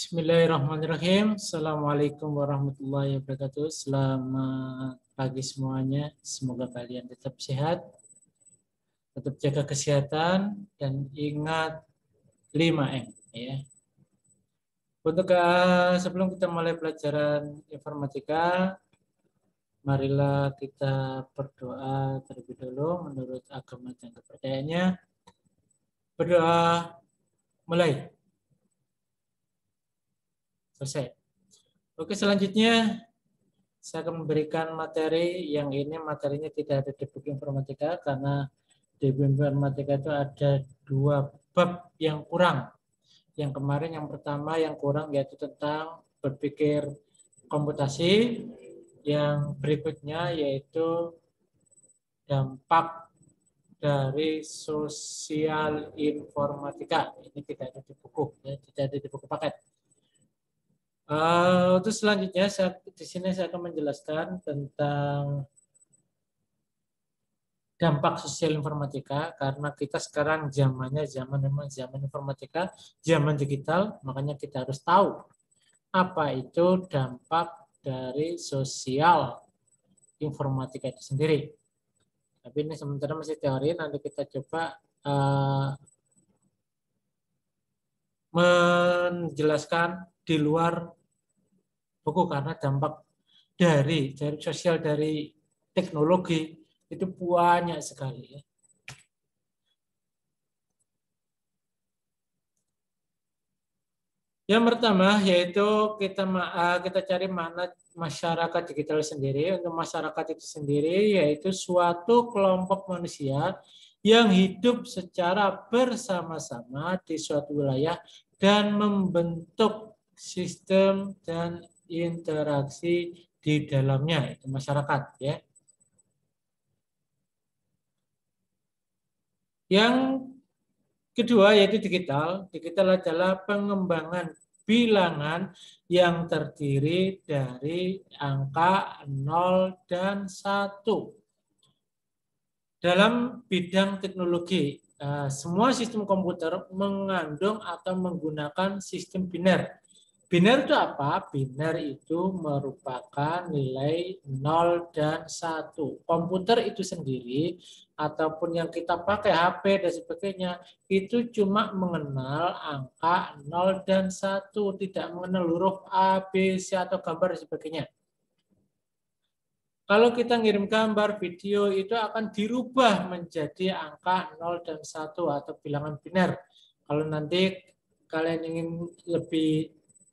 Bismillahirrahmanirrahim. Assalamualaikum warahmatullahi wabarakatuh. Selamat pagi semuanya. Semoga kalian tetap sehat, tetap jaga kesehatan, dan ingat 5M. Ya. Untuk sebelum kita mulai pelajaran informatika, marilah kita berdoa terlebih dulu menurut agama dan kepercayaannya. Berdoa mulai. Selesai. Oke, selanjutnya saya akan memberikan materi yang ini materinya tidak ada di buku informatika karena di buku informatika itu ada 2 bab yang kurang. Yang kemarin yang pertama yang kurang yaitu tentang berpikir komputasi, yang berikutnya yaitu dampak dari sosial informatika. Ini tidak ada di buku, ya, tidak ada di buku paket. Untuk selanjutnya di sini saya akan menjelaskan tentang dampak sosial informatika karena kita sekarang zamannya zaman informatika, zaman digital, makanya kita harus tahu apa itu dampak dari sosial informatika itu sendiri. Tapi ini sementara masih teori, nanti kita coba menjelaskan di luar buku karena dampak dari sosial dari teknologi itu banyak sekali ya. Yang pertama yaitu kita cari makna masyarakat digital sendiri. Untuk masyarakat itu sendiri yaitu suatu kelompok manusia yang hidup secara bersama-sama di suatu wilayah dan membentuk sistem dan interaksi di dalamnya, itu masyarakat ya. Yang kedua yaitu digital. Digital adalah pengembangan bilangan yang terdiri dari angka 0 dan 1. Dalam bidang teknologi, semua sistem komputer mengandung atau menggunakan sistem biner. Biner itu apa? Biner itu merupakan nilai 0 dan 1. Komputer itu sendiri ataupun yang kita pakai HP dan sebagainya itu cuma mengenal angka 0 dan 1, tidak mengenal huruf A, B, C atau gambar dan sebagainya. Kalau kita ngirim gambar, video itu akan dirubah menjadi angka 0 dan 1 atau bilangan biner. Kalau nanti kalian ingin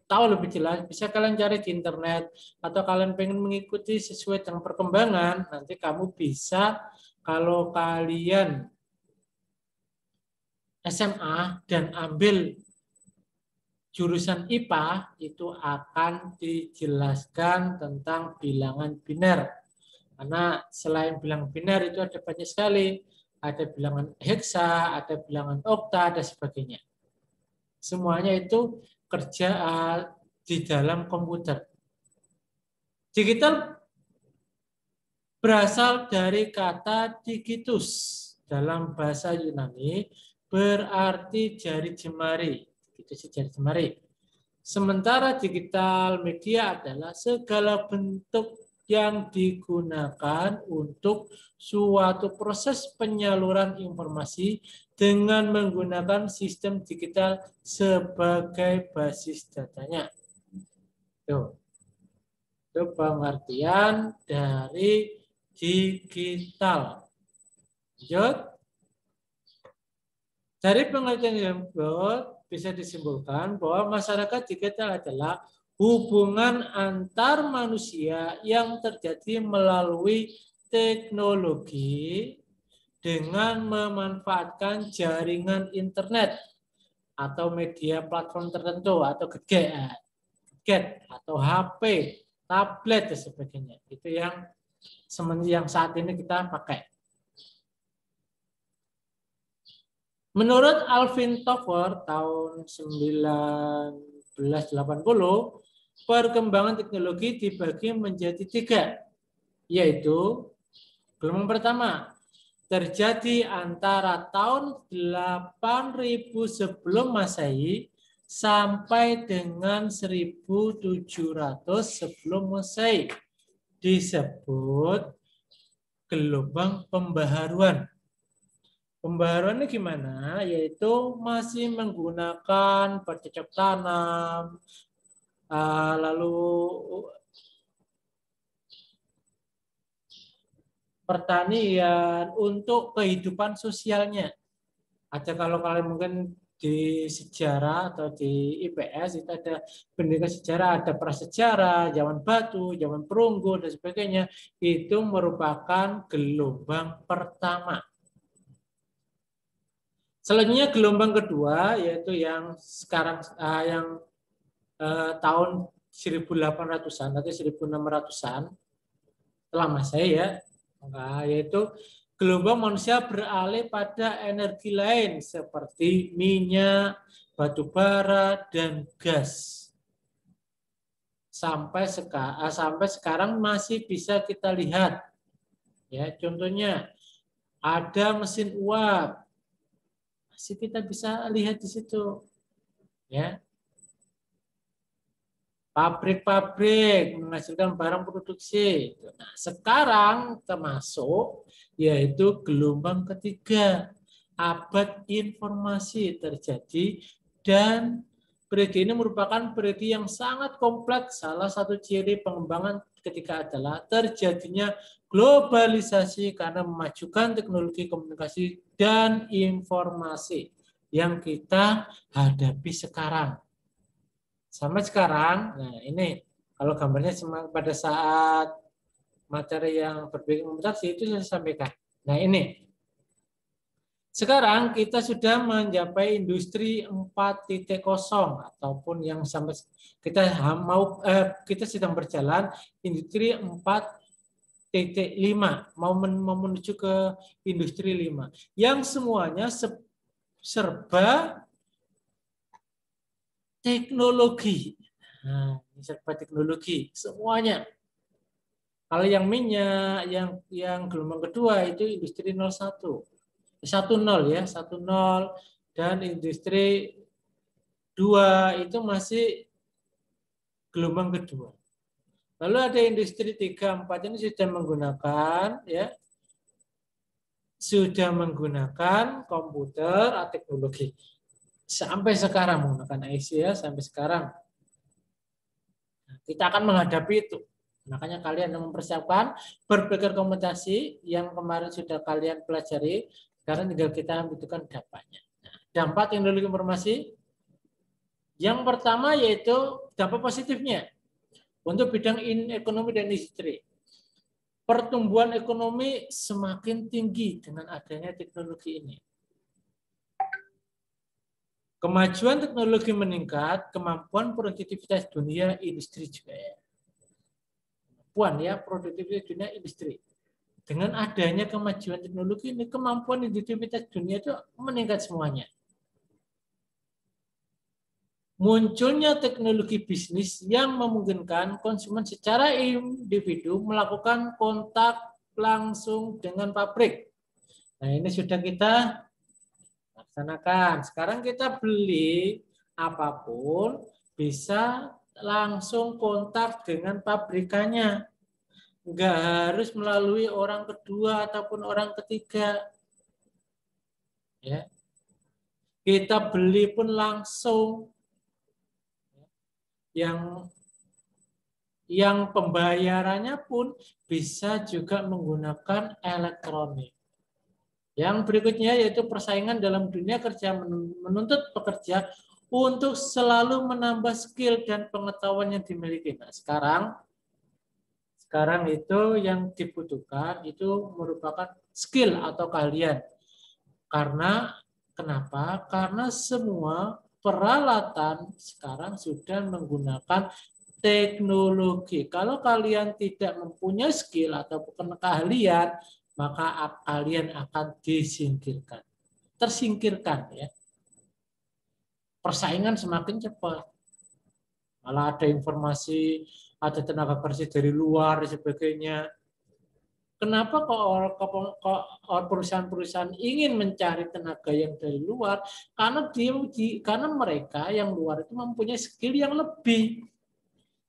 tahu lebih jelas, bisa kalian cari di internet atau kalian pengen mengikuti sesuai dengan perkembangan, nanti kamu bisa kalau kalian SMA dan ambil jurusan IPA itu akan dijelaskan tentang bilangan biner. Karena selain bilangan biner itu ada banyak sekali, ada bilangan heksa, ada bilangan okta dan sebagainya. Semuanya itu kerja di dalam komputer. Digital berasal dari kata digitus dalam bahasa Yunani berarti jari jemari. Itu sih jari jemari. Sementara digital media adalah segala bentuk yang digunakan untuk suatu proses penyaluran informasi dengan menggunakan sistem digital sebagai basis datanya. Tuh. Itu pengertian dari digital. Lanjut. Dari pengertian yang bisa disimpulkan bahwa masyarakat digital adalah hubungan antar manusia yang terjadi melalui teknologi dengan memanfaatkan jaringan internet atau media platform tertentu atau gadget atau HP, tablet dan sebagainya. Itu yang saat ini kita pakai. Menurut Alvin Toffler tahun 1980, perkembangan teknologi dibagi menjadi 3, yaitu gelombang pertama terjadi antara tahun 8000 sebelum Masehi sampai dengan 1700 sebelum Masehi. Disebut gelombang pembaharuan. Pembaharuannya gimana? Yaitu masih menggunakan bercocok tanam, lalu pertanian untuk kehidupan sosialnya. Ada kalau kalian mungkin di sejarah atau di IPS itu ada pendidikan sejarah, ada prasejarah, zaman batu, zaman perunggu dan sebagainya. Itu merupakan gelombang pertama. Selanjutnya gelombang kedua yaitu yang sekarang tahun 1800-an atau 1600-an setelah Masehi ya. Yaitu gelombang manusia beralih pada energi lain seperti minyak, batu bara, dan gas. Sampai sekarang masih bisa kita lihat. Ya, contohnya ada mesin uap. Masih kita bisa lihat di situ. Ya. Pabrik-pabrik menghasilkan barang produksi. Nah, sekarang termasuk yaitu gelombang ketiga. Abad informasi terjadi dan periode ini merupakan periode yang sangat kompleks. Salah satu ciri pengembangan ketika adalah terjadinya globalisasi karena memajukan teknologi komunikasi dan informasi yang kita hadapi sekarang. Sampai sekarang, nah ini kalau gambarnya pada saat materi yang berbicara komunikasi itu saya sampaikan. Nah ini, sekarang kita sudah mencapai industri 4.0 ataupun yang sampai kita sedang berjalan industri 4.5 mau menuju ke industri 5 yang semuanya serba teknologi. Nah, serba teknologi semuanya. Kalau yang minyak, yang gelombang kedua itu industri 01. 10 ya, 10 dan industri 2 itu masih gelombang kedua. Lalu ada industri 3, 4 ini sudah menggunakan komputer atau teknologi. Sampai sekarang menggunakan IC ya, sampai sekarang. Kita akan menghadapi itu. Makanya kalian yang mempersiapkan berpikir komunikasi yang kemarin sudah kalian pelajari, sekarang tinggal kita membutuhkan dampaknya. Dampak teknologi informasi yang pertama yaitu dampak positifnya untuk bidang ekonomi dan industri. Pertumbuhan ekonomi semakin tinggi dengan adanya teknologi ini. Kemajuan teknologi meningkat, kemampuan produktivitas dunia industri juga ya. Kemampuan ya produktivitas dunia industri. Dengan adanya kemajuan teknologi ini, kemampuan produktivitas dunia itu meningkat semuanya. Munculnya teknologi bisnis yang memungkinkan konsumen secara individu melakukan kontak langsung dengan pabrik. Nah ini sudah kita laksanakan. Sekarang kita beli apapun bisa langsung kontak dengan pabrikannya. Nggak harus melalui orang kedua ataupun orang ketiga. Ya. Kita beli pun langsung. Yang pembayarannya pun bisa juga menggunakan elektronik. Yang berikutnya yaitu persaingan dalam dunia kerja menuntut pekerja untuk selalu menambah skill dan pengetahuan yang dimiliki. Nah, sekarang itu yang dibutuhkan itu merupakan skill atau keahlian. Karena kenapa? Karena semua peralatan sekarang sudah menggunakan teknologi. Kalau kalian tidak mempunyai skill atau keahlian, maka kalian akan disingkirkan. Tersingkirkan ya. Persaingan semakin cepat. Malah ada informasi, ada tenaga kerja dari luar dan sebagainya. Kenapa kok perusahaan-perusahaan ingin mencari tenaga yang dari luar? Karena mereka yang luar itu mempunyai skill yang lebih.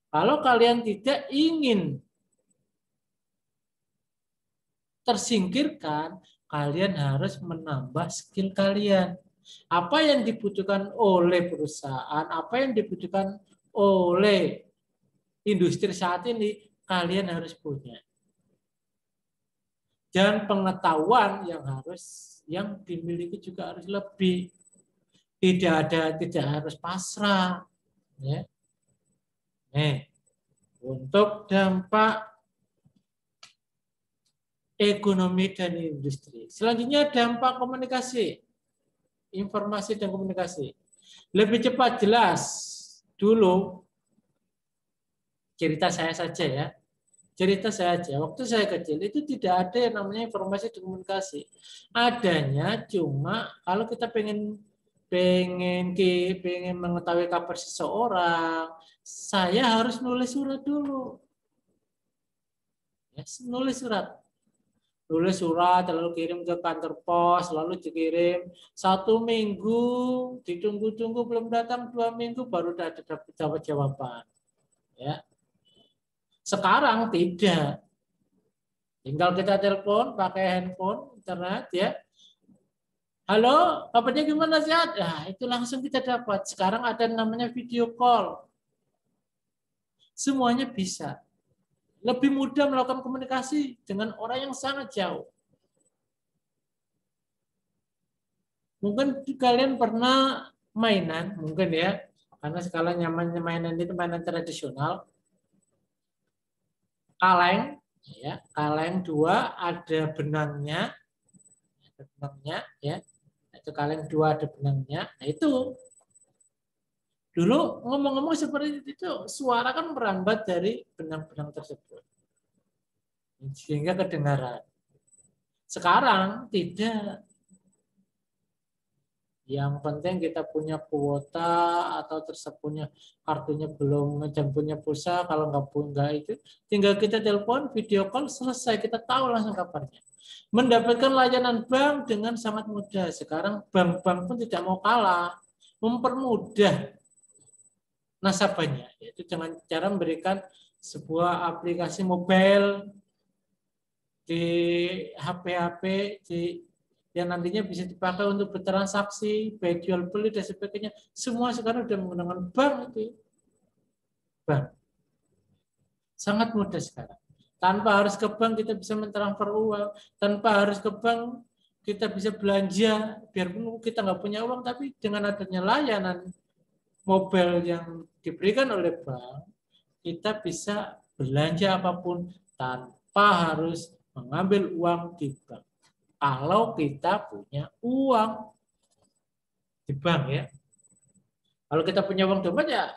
Kalau kalian tidak ingin tersingkirkan, kalian harus menambah skill kalian. Apa yang dibutuhkan oleh perusahaan, apa yang dibutuhkan oleh industri saat ini, kalian harus punya. Dan pengetahuan yang dimiliki juga harus lebih. Tidak harus pasrah. Ya. Nih, untuk dampak ekonomi dan industri. Selanjutnya dampak komunikasi, informasi dan komunikasi. Lebih cepat jelas. Dulu cerita saya saja ya. Cerita saya aja, waktu saya kecil itu tidak ada yang namanya informasi dan komunikasi. Adanya cuma kalau kita pengen mengetahui kabar seseorang, saya harus nulis surat dulu. Ya, nulis surat lalu kirim ke kantor pos, lalu dikirim 1 minggu, ditunggu-tunggu belum datang, 2 minggu baru dapat jawaban. Ya. Sekarang tidak. Tinggal kita telepon pakai handphone, internet ya. Halo, kabarnya gimana, sehat? Nah, itu langsung kita dapat. Sekarang ada namanya video call. Semuanya bisa. Lebih mudah melakukan komunikasi dengan orang yang sangat jauh. Mungkin kalian pernah mainan, mungkin ya. Karena sekarang nyamannya mainan itu mainan tradisional. Kaleng, ya, kaleng 2 ada benangnya, ya. Itu kaleng 2 ada benangnya. Nah, itu dulu ngomong-ngomong seperti itu, suara kan merambat dari benang-benang tersebut. Sehingga kedengaran. Sekarang tidak. Yang penting kita punya kuota atau punya kartunya belum dan punya pulsa. Kalau nggak itu, tinggal kita telepon, video call, selesai. Kita tahu langsung kabarnya. Mendapatkan layanan bank dengan sangat mudah. Sekarang bank-bank pun tidak mau kalah. Mempermudah nasabahnya. Yaitu dengan cara memberikan sebuah aplikasi mobile di HP-HP yang nantinya bisa dipakai untuk bertransaksi, baik jual beli dan sebagainya. Semua sekarang sudah menggunakan bank itu. Bank. Sangat mudah sekarang. Tanpa harus ke bank kita bisa mentransfer uang, tanpa harus ke bank kita bisa belanja, biarpun kita nggak punya uang, tapi dengan adanya layanan mobile yang diberikan oleh bank, kita bisa belanja apapun tanpa harus mengambil uang di bank. Kalau kita punya uang di bank ya. Kalau kita punya uang dompet ya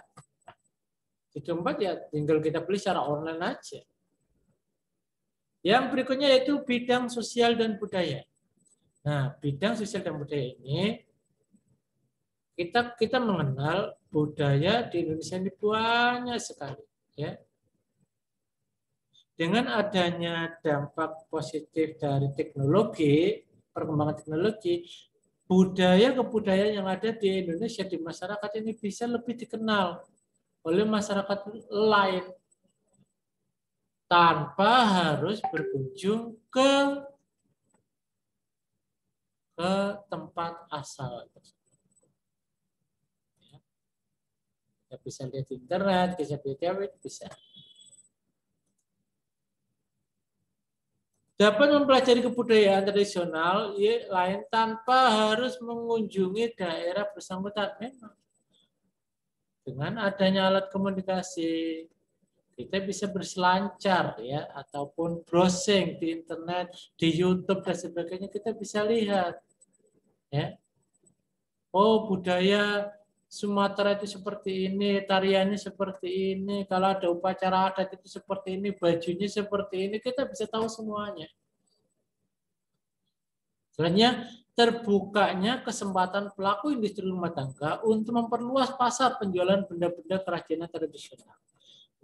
di dompet ya tinggal kita beli secara online aja. Yang berikutnya yaitu bidang sosial dan budaya. Nah, bidang sosial dan budaya ini kita mengenal budaya di Indonesia ini banyak sekali ya. Dengan adanya dampak positif dari teknologi, perkembangan teknologi, budaya-kebudayaan yang ada di Indonesia, di masyarakat ini bisa lebih dikenal oleh masyarakat lain tanpa harus berkunjung ke tempat asal. Kita bisa lihat di internet, bisa lihat bisa. Dapat mempelajari kebudayaan tradisional lain tanpa harus mengunjungi daerah bersangkutan. Memang dengan adanya alat komunikasi kita bisa berselancar ya ataupun browsing di internet, di YouTube dan sebagainya, kita bisa lihat ya. Oh, budaya Sumatera itu seperti ini, tariannya seperti ini, kalau ada upacara adat itu seperti ini, bajunya seperti ini, kita bisa tahu semuanya. Selanjutnya, terbukanya kesempatan pelaku industri rumah tangga untuk memperluas pasar penjualan benda-benda kerajinan tradisional.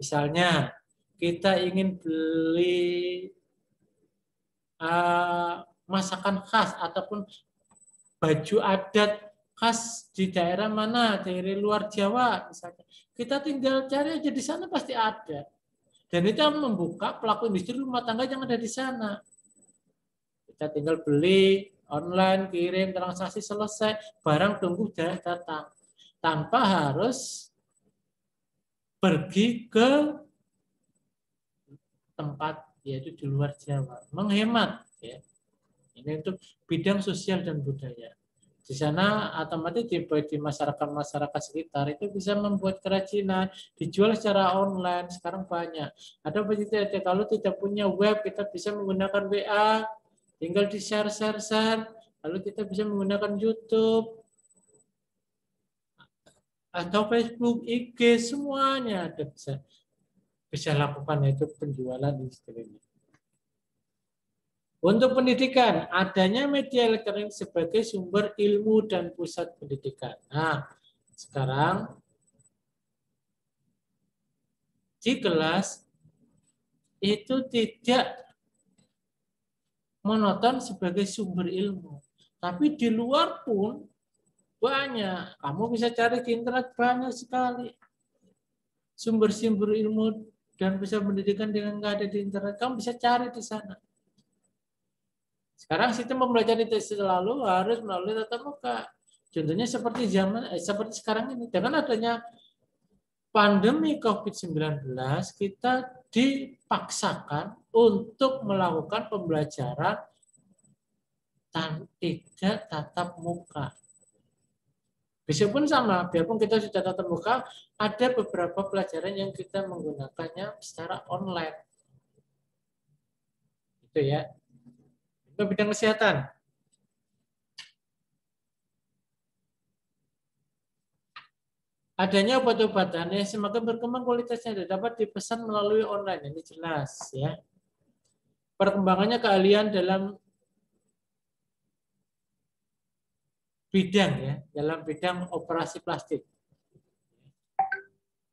Misalnya, kita ingin beli masakan khas ataupun baju adat khas di daerah mana, dari luar Jawa misalnya. Kita tinggal cari aja di sana pasti ada. Dan itu membuka pelaku industri rumah tangga yang ada di sana. Kita tinggal beli online, kirim, transaksi selesai, barang tunggu datang. Tanpa harus pergi ke tempat yaitu di luar Jawa. Menghemat ya. Ini untuk bidang sosial dan budaya. Di sana otomatis di masyarakat sekitar itu bisa membuat kerajinan, dijual secara online. Sekarang banyak. Ada kalau tidak punya web, kita bisa menggunakan WA, tinggal di share. Lalu kita bisa menggunakan YouTube atau Facebook, IG, semuanya ada bisa lakukan itu penjualan di sekeliling. Untuk pendidikan, adanya media elektronik sebagai sumber ilmu dan pusat pendidikan. Nah, sekarang di kelas itu tidak monoton sebagai sumber ilmu. Tapi di luar pun banyak. Kamu bisa cari di internet banyak sekali. Sumber-sumber ilmu dan pusat pendidikan dengan nggak ada di internet. Kamu bisa cari di sana. Sekarang sistem pembelajaran itu selalu harus melalui tatap muka. Contohnya seperti sekarang ini, dengan adanya pandemi COVID-19, kita dipaksakan untuk melakukan pembelajaran tidak tatap muka. Biarpun sama, biarpun kita sudah tatap muka, ada beberapa pelajaran yang kita menggunakannya secara online. Itu ya. Itu bidang kesehatan. Adanya obat-obatan yang semakin berkembang kualitasnya dapat dipesan melalui online. Ini jelas ya. Perkembangannya keahlian dalam bidang ya, dalam bidang operasi plastik.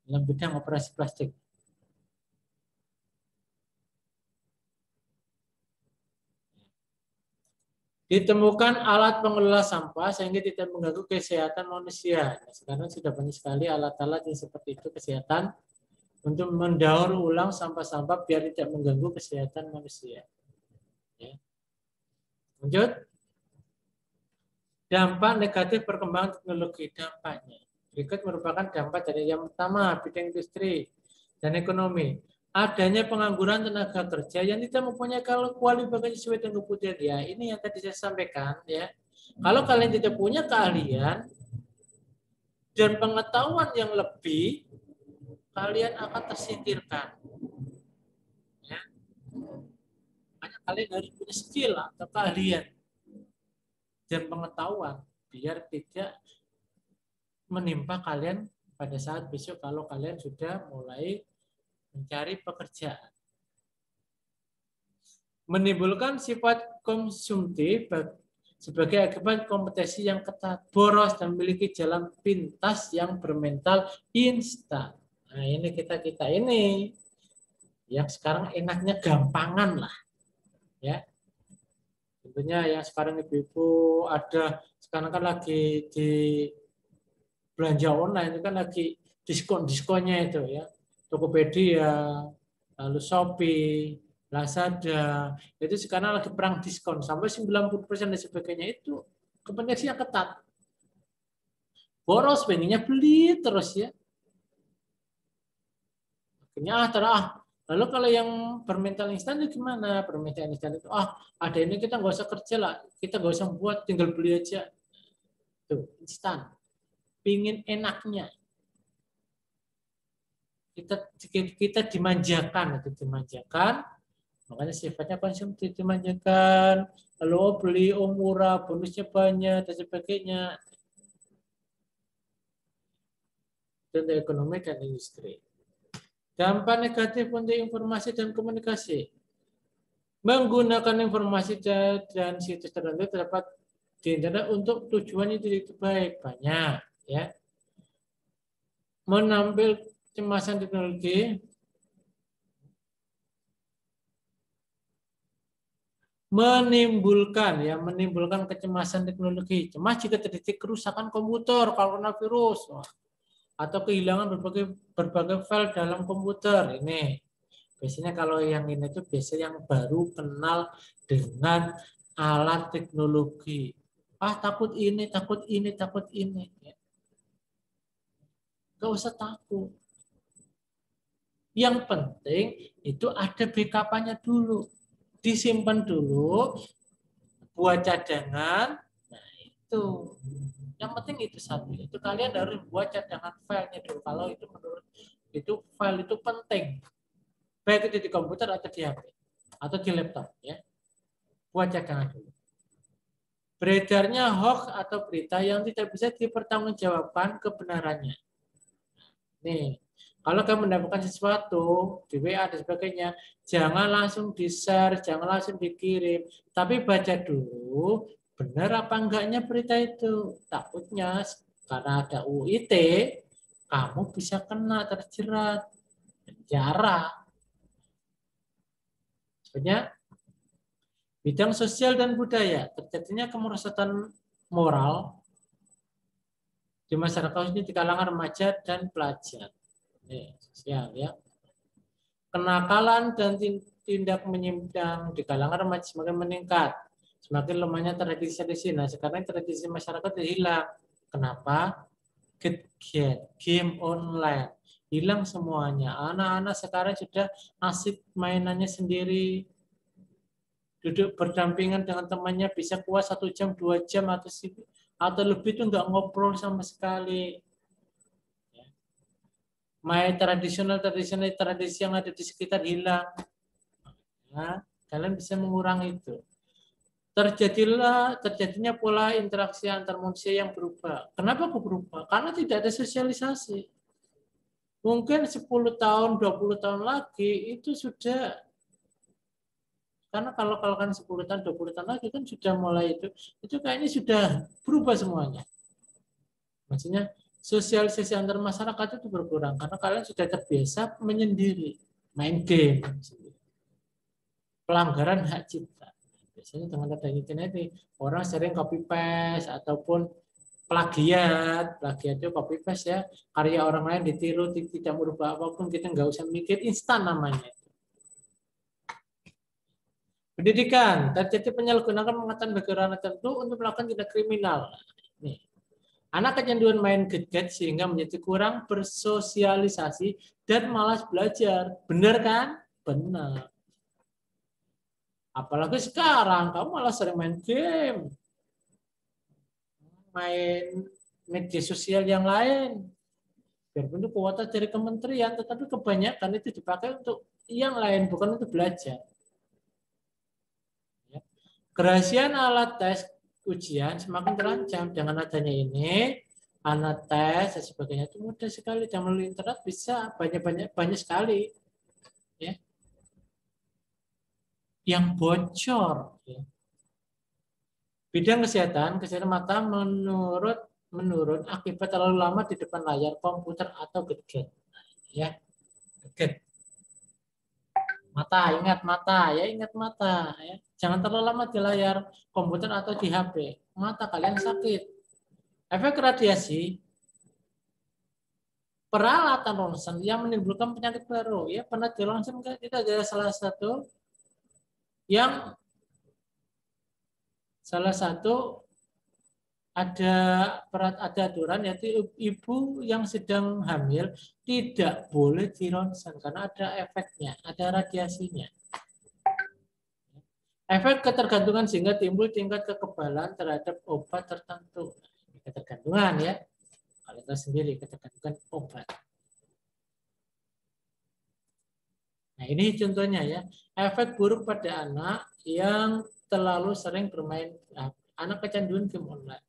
Dalam bidang operasi plastik. Ditemukan alat pengelola sampah sehingga tidak mengganggu kesehatan manusia. Nah, sekarang sudah banyak sekali alat-alat yang seperti itu kesehatan untuk mendaur ulang sampah-sampah biar tidak mengganggu kesehatan manusia. Ya. Lanjut. Dampak negatif perkembangan teknologi. Dampaknya. Berikut merupakan dampak dari yang pertama, bidang industri dan ekonomi. Adanya pengangguran tenaga kerja yang tidak mempunyai kualifikasi sesuai dengan kebutuhan. Ya, ini yang tadi saya sampaikan ya. Kalau kalian tidak punya keahlian dan pengetahuan yang lebih, kalian akan tersingkirkan. Ya. Makanya kalian harus punya skill atau keahlian dan pengetahuan biar tidak menimpa kalian pada saat besok kalau kalian sudah mulai mencari pekerjaan. Menimbulkan sifat konsumtif sebagai akibat kompetisi yang ketat, boros, dan memiliki jalan pintas yang bermental instan. Nah, ini kita ini yang sekarang enaknya gampangan lah, ya. Tentunya yang sekarang ibu-ibu ada sekarang kan lagi di belanja online itu kan lagi diskonnya itu ya, Tokopedia, lalu Shopee, Lazada, itu sekarang lagi perang diskon sampai 90% dan sebagainya. Itu kompetisinya ketat. Boros pengennya beli terus ya. Akhirnya lalu kalau yang bermental instan itu gimana? Bermental instan itu ada ini kita nggak usah kerja lah, kita nggak usah buat, tinggal beli aja. Tuh, instan. Pingin enaknya. Kita dimanjakan, makanya sifatnya konsumtif, dimanjakan, lalu beli murah, bonusnya banyak dan sebagainya. Untuk ekonomi dan industri. Dampak negatif untuk informasi dan komunikasi. Menggunakan informasi dan situs tertentu terdapat di internet untuk tujuan yang tidak baik banyak ya. Menampil kecemasan teknologi. menimbulkan kecemasan teknologi. Cemas jika terjadi kerusakan komputer kalau kena virus atau kehilangan berbagai file dalam komputer. Ini biasanya kalau yang ini tuh biasanya yang baru kenal dengan alat teknologi. Takut ini, takut ini, takut ini. Gak usah takut. Yang penting itu ada backup-nya dulu. Disimpan dulu buat cadangan. Nah, itu. Yang penting itu satu. Itu kalian harus buat cadangan filenya dulu. Kalau itu menurut itu file itu penting. Baik itu di komputer atau di HP atau di laptop ya. Buat cadangan dulu. Beredarnya hoax atau berita yang tidak bisa dipertanggungjawabkan kebenarannya. Nih, kalau kamu mendapatkan sesuatu di WA dan sebagainya, jangan langsung di-share, jangan langsung dikirim, tapi baca dulu benar apa enggaknya berita itu. Takutnya karena ada UU ITE, kamu bisa kena terjerat penjara. Sebenarnya bidang sosial dan budaya, terjadinya kemerosotan moral di masyarakat ini di kalangan remaja dan pelajar. Sosial ya. Kenakalan dan tindak menyimpang di kalangan remaja semakin meningkat. Semakin lemahnya tradisi. Nah, sekarang tradisi masyarakat hilang. Kenapa? Game online. Hilang semuanya. Anak-anak sekarang sudah asik mainannya sendiri. Duduk berdampingan dengan temannya bisa kuat 1 jam, 2 jam atau lebih itu nggak ngobrol sama sekali. Main tradisi yang ada di sekitar hilang. Nah, kalian bisa mengurangi itu. Terjadinya pola interaksi antar manusia yang berubah. Kenapa kok berubah? Karena tidak ada sosialisasi. Mungkin 10 tahun, 20 tahun lagi itu sudah, karena kalau kan 10 tahun, 20 tahun lagi kan sudah mulai itu kayaknya sudah berubah semuanya. Maksudnya sosialisasi antar masyarakat itu berkurang karena kalian sudah terbiasa menyendiri, main game. Pelanggaran hak cipta. Biasanya dengan adanya internet ini, orang sering copy paste ataupun plagiat itu copy paste ya, karya orang lain ditiru, tidak merubah apapun, kita nggak usah mikir, instan namanya. Pendidikan, terjadi penyalahgunaan pengetahuan bagi orang tertentu untuk melakukan tindak kriminal. Nih. Anak kecanduan main gadget sehingga menjadi kurang bersosialisasi dan malas belajar. Benar kan? Benar. Apalagi sekarang, kamu malah sering main game. Main media sosial yang lain. Biarpun itu kuota dari kementerian, tetapi kebanyakan itu dipakai untuk yang lain, bukan untuk belajar. Kerahasiaan alat tes ujian semakin terancam. Dengan adanya ini, alat tes dan sebagainya itu mudah sekali. Dan melalui internet bisa banyak sekali. Ya. Yang bocor. Ya. Bidang kesehatan mata menurun akibat terlalu lama di depan layar komputer atau gadget. Ya, gadget. Mata, ingat mata, ya. Jangan terlalu lama di layar komputer atau di HP. Mata kalian sakit. Efek radiasi, peralatan ronsen yang menimbulkan penyakit baru. Ya, pernah di ronsen kan? Itu adalah salah satu ada aturan, yaitu ibu yang sedang hamil tidak boleh di ronsen karena ada efeknya, ada radiasinya. Efek ketergantungan sehingga timbul tingkat kekebalan terhadap obat tertentu. Ketergantungan ya, kalau kita sendiri ketergantungan obat. Nah ini contohnya ya, efek buruk pada anak yang terlalu sering bermain, anak kecanduan game online.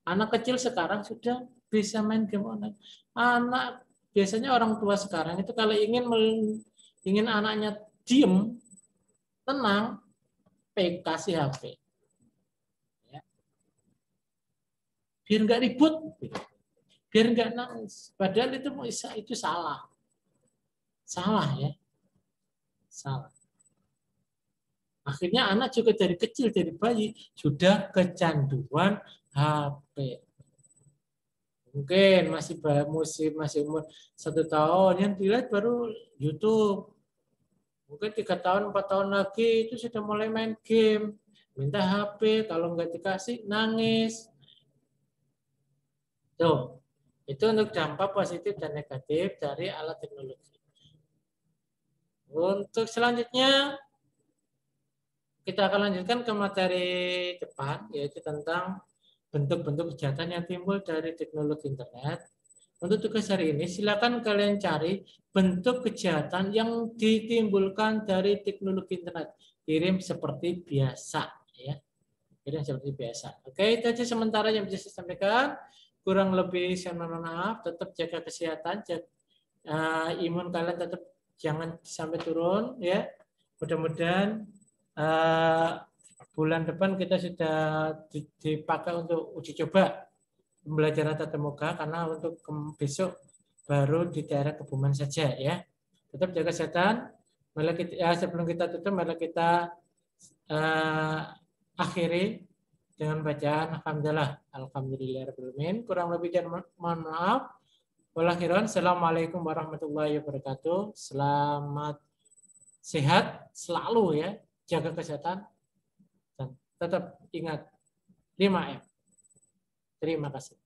Anak kecil sekarang sudah bisa main game online. Anak biasanya orang tua sekarang itu kalau ingin anaknya diem, tenang, kasih HP. Ya. Biar nggak ribut, biar nggak nangis. Padahal itu salah ya, salah. Akhirnya anak juga dari kecil, dari bayi, sudah kecanduan HP. Mungkin masih umur 1 tahun, yang dilihat baru YouTube. Mungkin 3 tahun, 4 tahun lagi itu sudah mulai main game. Minta HP, kalau nggak dikasih, nangis. Tuh, itu untuk dampak positif dan negatif dari alat teknologi. Untuk selanjutnya, kita akan lanjutkan ke materi depan, yaitu tentang bentuk-bentuk kejahatan yang timbul dari teknologi internet. Untuk tugas hari ini, silakan kalian cari bentuk kejahatan yang ditimbulkan dari teknologi internet. Kirim seperti biasa, ya. Kirim seperti biasa. Oke, itu aja sementara yang bisa saya sampaikan. Kurang lebih saya mohon maaf. Tetap jaga kesehatan, imun kalian tetap jangan sampai turun, ya. Mudah-mudahan bulan depan kita sudah dipakai untuk uji coba pembelajaran tatap muka, karena untuk besok baru di daerah Kebumen saja, ya. Tetap jaga kesehatan. Sebelum kita tutup, mari kita akhiri dengan bacaan alhamdulillahirobbilalamin. Kurang lebih dan mohon maaf. Assalamualaikum warahmatullahi wabarakatuh. Selamat sehat selalu, ya. Jaga kesehatan dan tetap ingat 5M. Terima kasih.